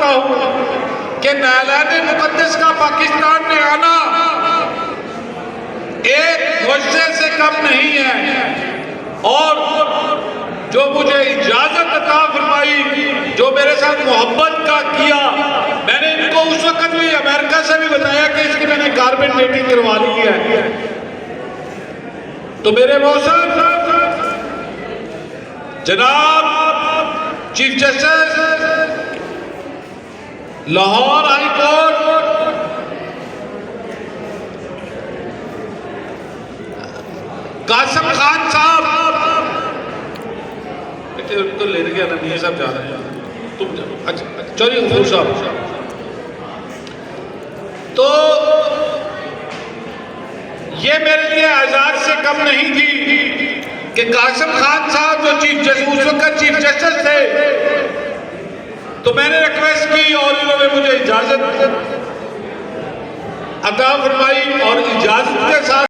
करता हूं कि नायलान मुकद्दस का पाकिस्तान में आना एक मुआज़े से कम नहीं है। और जो मुझे इजाजत अता फरमाई, जो मेरे साथ मोहब्बत का किया, मैंने इनको उस वक्त भी अमेरिका से भी बताया कि इसकी मैंने कार्बन डेटिंग करवा ली है। तो मेरे मौसम जनाब chief justice Lahore high court Qasim Khan sahab, तो लेने गया ना, नहीं साहब जा रहे हैं, तुम जाओ। अच्छा चलिए गफूर साहब, तो ये मेरे लिए आजाद से कम नहीं थी कि कासिम खान साहब जो चीफ जस्टिस उस वक्त चीफ जस्टिस थे, तो मैंने रिक्वेस्ट की और इन्होंने मुझे इजाजत अता फरमाई और इजाजत के साथ